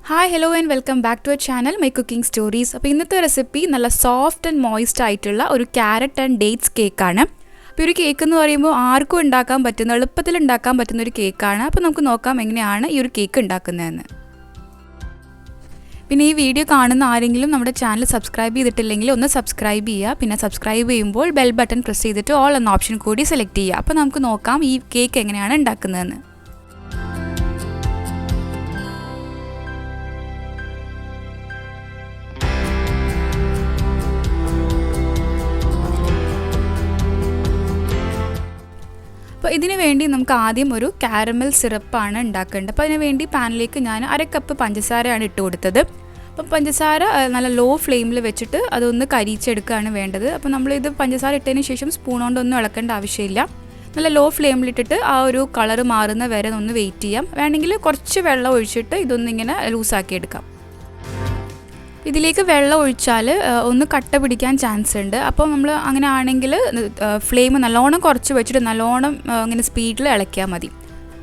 Hi, hello and welcome back to our channel, My Cooking Stories. അപ്പോൾ ഇന്നത്തെ recipe നല്ല soft and moist ആയിട്ടുള്ള ഒരു ക്യാരറ്റ് ആൻഡ് ഡേറ്റ്സ് കേക്കാണ്. അപ്പോൾ ഒരു കേക്ക് എന്ന് പറയുമ്പോൾ ആർക്കും ഉണ്ടാക്കാൻ പറ്റുന്ന എളുപ്പത്തിൽ ഉണ്ടാക്കാൻ പറ്റുന്ന ഒരു കേക്കാണ്. അപ്പോൾ നമുക്ക് നോക്കാം എങ്ങനെയാണ് ഈ ഒരു കേക്ക് ഉണ്ടാക്കുന്നതെന്ന്. പിന്നെ ഈ വീഡിയോ കാണുന്ന ആരെങ്കിലും നമ്മുടെ ചാനൽ സബ്സ്ക്രൈബ് ചെയ്തിട്ടില്ലെങ്കിൽ ഒന്ന് സബ്സ്ക്രൈബ് ചെയ്യുക. പിന്നെ സബ്സ്ക്രൈബ് ചെയ്യുമ്പോൾ ബെൽ ബട്ടൺ പ്രസ് ചെയ്തിട്ട് ഓൾ എന്ന ഓപ്ഷൻ കൂടി സെലക്ട് ചെയ്യുക. അപ്പോൾ നമുക്ക് നോക്കാം ഈ കേക്ക് എങ്ങനെയാണ് ഉണ്ടാക്കുന്നതെന്ന്. അപ്പോൾ ഇതിനു വേണ്ടി നമുക്ക് ആദ്യം ഒരു കാരമൽ സിറപ്പാണ് ഉണ്ടാക്കേണ്ടത്. അപ്പോൾ അതിനു വേണ്ടി പാനിലേക്ക് ഞാൻ 1/2 കപ്പ് പഞ്ചസാരയാണ് ഇട്ട് കൊടുത്തത്. അപ്പോൾ പഞ്ചസാര നല്ല ലോ ഫ്ലെയിമിൽ വെച്ചിട്ട് അതൊന്ന് കരിച്ചെടുക്കുകയാണ് വേണ്ടത്. അപ്പോൾ നമ്മളിത് പഞ്ചസാര ഇട്ടതിന് ശേഷം സ്പൂൺ കൊണ്ടൊന്നും ഇളക്കേണ്ട ആവശ്യമില്ല. നല്ല ലോ ഫ്ലെയിമിലിട്ടിട്ട് ആ ഒരു കളർ മാറുന്ന വരെ ഒന്ന് വെയിറ്റ് ചെയ്യാം. വേണമെങ്കിൽ കുറച്ച് വെള്ളം ഒഴിച്ചിട്ട് ഇതൊന്നിങ്ങനെ ലൂസാക്കി എടുക്കാം. ഇതിലേക്ക് വെള്ളം ഒഴിച്ചാൽ ഒന്ന് കട്ട പിടിക്കാൻ ചാൻസ് ഉണ്ട്. അപ്പോൾ നമ്മൾ അങ്ങനെ ആണെങ്കിൽ ഫ്ലെയിം നല്ലോണം കുറച്ച് വെച്ചിട്ട് നല്ലോണം ഇങ്ങനെ സ്പീഡിൽ ഇളക്കിയാൽ മതി.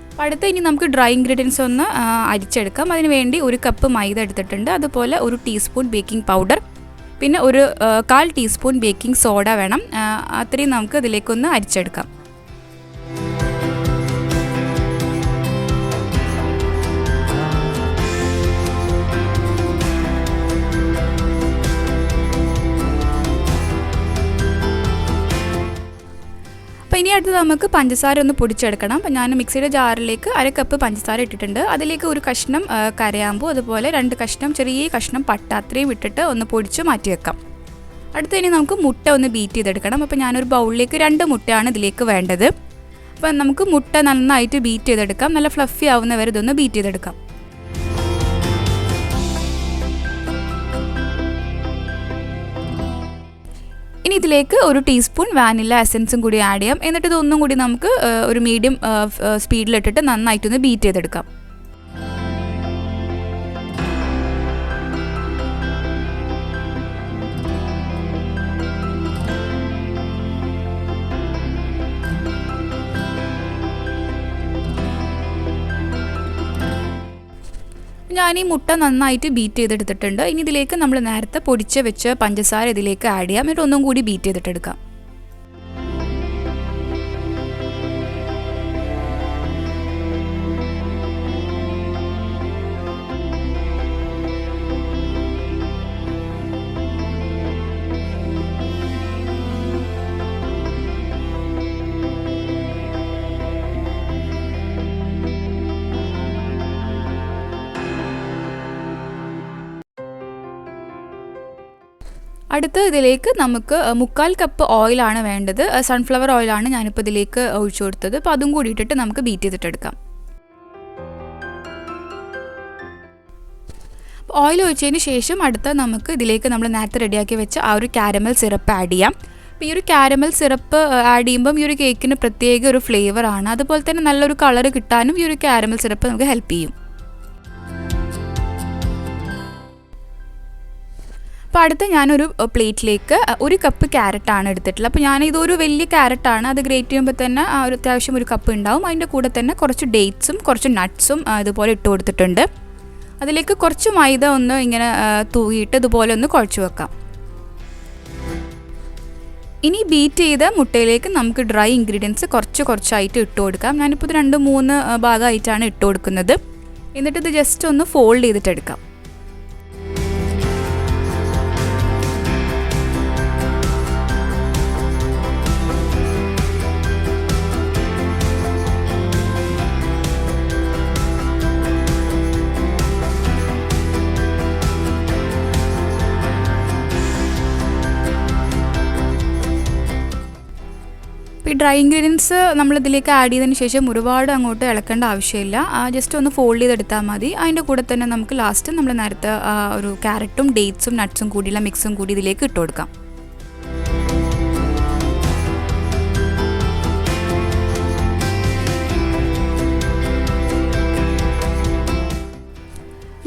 അപ്പോൾ അടുത്ത് ഇനി നമുക്ക് ഡ്രൈ ഇൻഗ്രീഡിയൻസ് ഒന്ന് അരിച്ചെടുക്കാം. അതിന് വേണ്ടി 1 കപ്പ് മൈദ എടുത്തിട്ടുണ്ട്. അതുപോലെ 1 ടീസ്പൂൺ ബേക്കിംഗ് പൗഡർ, പിന്നെ 1/4 ടീസ്പൂൺ ബേക്കിംഗ് സോഡ വേണം. അത്രയും നമുക്ക് ഇതിലേക്കൊന്ന് അരിച്ചെടുക്കാം. അപ്പോൾ ഇനി അടുത്ത് നമുക്ക് പഞ്ചസാര ഒന്ന് പൊടിച്ചെടുക്കണം. അപ്പോൾ ഞാൻ മിക്സിയുടെ ജാറിലേക്ക് 1/2 കപ്പ് പഞ്ചസാര ഇട്ടിട്ടുണ്ട്. അതിലേക്ക് 1 കഷ്ണം കരയാമ്പൂ, അതുപോലെ 2 കഷ്ണം ചെറിയ കഷ്ണം പട്ട, അത്രയും ഇട്ടിട്ട് ഒന്ന് പൊടിച്ച് മാറ്റി വെക്കാം. അടുത്ത് ഇനി നമുക്ക് മുട്ട ഒന്ന് ബീറ്റ് ചെയ്തെടുക്കണം. അപ്പോൾ ഞാനൊരു ബൗളിലേക്ക് 2 മുട്ടയാണ് ഇതിലേക്ക് വേണ്ടത്. അപ്പോൾ നമുക്ക് മുട്ട നന്നായിട്ട് ബീറ്റ് ചെയ്തെടുക്കാം. നല്ല ഫ്ലഫി ആവുന്ന വരെ ഇതൊന്ന് ബീറ്റ് ചെയ്തെടുക്കാം. ഇനി ഇതിലേക്ക് 1 ടീസ്പൂൺ വാനില എസൻസും കൂടി ആഡ് ചെയ്യാം. എന്നിട്ട് ഇതൊന്നും കൂടി നമുക്ക് ഒരു മീഡിയം സ്പീഡിലിട്ടിട്ട് നന്നായിട്ടൊന്ന് ബീറ്റ് ചെയ്തെടുക്കാം. ഞാൻ ഈ മുട്ട നന്നായിട്ട് ബീറ്റ് ചെയ്തെടുത്തിട്ടുണ്ട്. ഇനി ഇതിലേക്ക് നമ്മൾ നേരത്തെ പൊടിച്ച് വെച്ച് പഞ്ചസാര ഇതിലേക്ക് ആഡ് ചെയ്യാം. എന്നിട്ട് ഒന്നും കൂടി ബീറ്റ് ചെയ്തിട്ടെടുക്കാം. അടുത്ത് ഇതിലേക്ക് നമുക്ക് 3/4 കപ്പ് ഓയിലാണ് വേണ്ടത്. സൺഫ്ലവർ ഓയിലാണ് ഞാനിപ്പോൾ ഇതിലേക്ക് ഒഴിച്ചു കൊടുത്തത്. അപ്പോൾ അതും കൂടി ഇട്ടിട്ട് നമുക്ക് ബീറ്റ് ചെയ്തിട്ടെടുക്കാം. ഓയിൽ ഒഴിച്ചതിന് ശേഷം അടുത്ത നമുക്ക് ഇതിലേക്ക് നമ്മൾ നേരത്തെ റെഡിയാക്കി വെച്ച ആ ഒരു കാരമൽ സിറപ്പ് ആഡ് ചെയ്യാം. അപ്പോൾ ഈ ഒരു കാരമൽ സിറപ്പ് ആഡ് ചെയ്യുമ്പം ഈ ഒരു കേക്കിന് പ്രത്യേക ഒരു ഫ്ലേവറാണ്. അതുപോലെ തന്നെ നല്ലൊരു കളർ കിട്ടാനും ഈ ഒരു കാരമൽ സിറപ്പ് നമുക്ക് ഹെൽപ്പ് ചെയ്യും. അപ്പോൾ അടുത്ത് ഞാനൊരു പ്ലേറ്റിലേക്ക് 1 കപ്പ് ക്യാരറ്റാണ് എടുത്തിട്ടുള്ളത്. അപ്പോൾ ഞാനിതൊരു വലിയ ക്യാരറ്റാണ്. അത് ഗ്രേറ്റ് ചെയ്യുമ്പോൾ തന്നെ ഒരു അത്യാവശ്യം 1 കപ്പ് ഉണ്ടാവും. അതിൻ്റെ കൂടെ തന്നെ കുറച്ച് ഡേറ്റ്സും കുറച്ച് നട്ട്സും ഇതുപോലെ ഇട്ട് കൊടുത്തിട്ടുണ്ട്. അതിലേക്ക് കുറച്ച് മൈദ ഒന്ന് ഇങ്ങനെ തൂകിയിട്ട് ഇതുപോലെ ഒന്ന് കുഴച്ച് വെക്കാം. ഇനി ബീറ്റ് ചെയ്ത മുട്ടയിലേക്ക് നമുക്ക് ഡ്രൈ ഇൻഗ്രീഡിയൻസ് കുറച്ചായിട്ട് ഇട്ട് കൊടുക്കാം. ഞാനിപ്പോൾ ഇത് 2-3 ഭാഗമായിട്ടാണ് ഇട്ട് കൊടുക്കുന്നത്. എന്നിട്ട് ഇത് ജസ്റ്റ് ഒന്ന് ഫോൾഡ് ചെയ്തിട്ടെടുക്കാം. ഈ ഡ്രൈ ഇൻഗ്രീഡിയൻസ് നമ്മളിതിലേക്ക് ആഡ് ചെയ്തതിന് ശേഷം ഒരുപാട് അങ്ങോട്ട് ഇളക്കേണ്ട ആവശ്യമില്ല. ജസ്റ്റ് ഒന്ന് ഫോൾഡ് ചെയ്തെടുത്താൽ മതി. അതിൻ്റെ കൂടെ തന്നെ നമുക്ക് ലാസ്റ്റ് നമ്മൾ നേരത്തെ ഒരു ക്യാരറ്റും ഡേറ്റ്സും നട്ട്സും കൂടിയുള്ള മിക്സും കൂടി ഇതിലേക്ക് ഇട്ട് കൊടുക്കാം.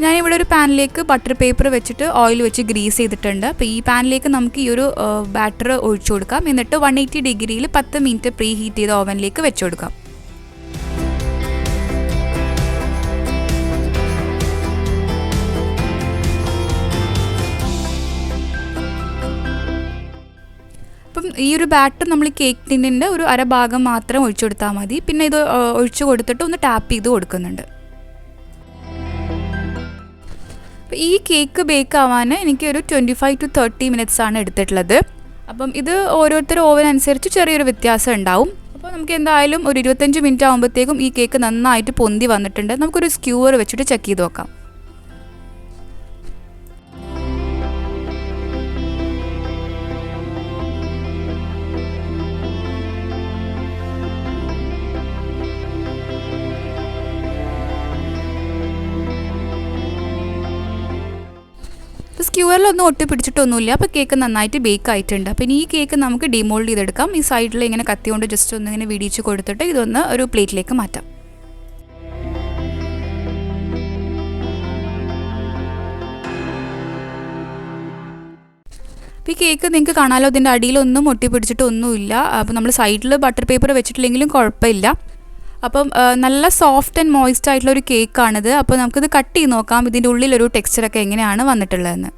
ഞാനിവിടെ ഒരു പാനിലേക്ക് ബട്ടർ പേപ്പർ വെച്ചിട്ട് ഓയിൽ വെച്ച് ഗ്രീസ് ചെയ്തിട്ടുണ്ട്. അപ്പോൾ ഈ പാനിലേക്ക് നമുക്ക് ഈ ഒരു ബാറ്റർ ഒഴിച്ചു കൊടുക്കാം. എന്നിട്ട് 180 ഡിഗ്രിയിൽ 10 മിനിറ്റ് പ്രീ ഹീറ്റ് ചെയ്ത ഓവനിലേക്ക് വെച്ച് കൊടുക്കാം. ഈ ഒരു ബാറ്റർ നമ്മൾ ഈ കേക്ക് ടിന്നിൻ്റെ ഒരു അര ഭാഗം മാത്രം ഒഴിച്ചു കൊടുത്താൽ മതി. പിന്നെ ഇത് ഒഴിച്ചു കൊടുത്തിട്ട് ഒന്ന് ടാപ്പ് ചെയ്ത് കൊടുക്കുന്നുണ്ട്. അപ്പോൾ ഈ കേക്ക് ബേക്ക് ആവാൻ എനിക്കൊരു 25 to 30 minutes ആണ് എടുത്തിട്ടുള്ളത്. അപ്പം ഇത് ഓരോരുത്തരുടെ ഓവൻ അനുസരിച്ച് ചെറിയൊരു വ്യത്യാസം ഉണ്ടാവും. അപ്പോൾ നമുക്ക് എന്തായാലും ഒരു 25 മിനിറ്റ് ആകുമ്പോഴത്തേക്കും ഈ കേക്ക് നന്നായിട്ട് പൊന്തി വന്നിട്ടുണ്ട്. നമുക്കൊരു സ്ക്യൂവർ വെച്ചിട്ട് ചെക്ക് ചെയ്ത് നോക്കാം. സ്ക്യൂവറിലൊന്നും ഒട്ടി പിടിച്ചിട്ടൊന്നുമില്ല. അപ്പോൾ കേക്ക് നന്നായിട്ട് ബേക്ക് ആയിട്ടുണ്ട്. അപ്പോൾ ഇനി ഈ കേക്ക് നമുക്ക് ഡിമോൾഡ് ചെയ്തെടുക്കാം. ഈ സൈഡിൽ ഇങ്ങനെ കത്തി കൊണ്ട് ജസ്റ്റ് ഒന്ന് ഇങ്ങനെ വിടിയിച്ച് കൊടുത്തിട്ട് ഇതൊന്ന് ഒരു പ്ലേറ്റിലേക്ക് മാറ്റാം. അപ്പോൾ ഈ കേക്ക് നിങ്ങൾക്ക് കാണാമല്ലോ, ഇതിൻ്റെ അടിയിലൊന്നും ഒട്ടി പിടിച്ചിട്ടൊന്നുമില്ല. അപ്പോൾ നമ്മൾ സൈഡിൽ ബട്ടർ പേപ്പർ വെച്ചിട്ടില്ലെങ്കിലും കുഴപ്പമില്ല. അപ്പം നല്ല സോഫ്റ്റ് ആൻഡ് മോയിസ്റ്റ് ആയിട്ടുള്ള ഒരു കേക്കാണിത്. അപ്പോൾ നമുക്കിത് കട്ട് ചെയ്ത് നോക്കാം ഇതിൻ്റെ ഉള്ളിലൊരു ടെക്സ്ചറൊക്കെ എങ്ങനെയാണ് വന്നിട്ടുള്ളതെന്ന്.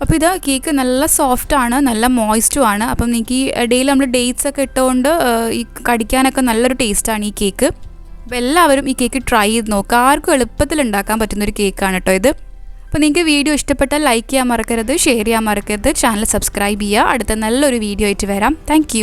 അപ്പോൾ ഇത് കേക്ക് നല്ല സോഫ്റ്റാണ്, നല്ല മോയിസ്റ്റും ആണ്. അപ്പം നിങ്ങൾക്ക് ഈ ഇടയിൽ നമ്മൾ ഡേറ്റ്സ് ഒക്കെ ഇട്ടുകൊണ്ട് ഈ കടിക്കാനൊക്കെ നല്ലൊരു ടേസ്റ്റാണ് ഈ കേക്ക്. അപ്പോൾ എല്ലാവരും ഈ കേക്ക് ട്രൈ ചെയ്ത് നോക്കുക. ആർക്കും എളുപ്പത്തിൽ ഉണ്ടാക്കാൻ പറ്റുന്നൊരു കേക്കാണ് കേട്ടോ ഇത്. അപ്പോൾ നിങ്ങൾക്ക് വീഡിയോ ഇഷ്ടപ്പെട്ടാൽ ലൈക്ക് ചെയ്യാൻ മറക്കരുത്, ഷെയർ ചെയ്യാൻ മറക്കരുത്, ചാനൽ സബ്സ്ക്രൈബ് ചെയ്യുക. അടുത്ത നല്ലൊരു വീഡിയോ ആയിട്ട് വരാം. താങ്ക്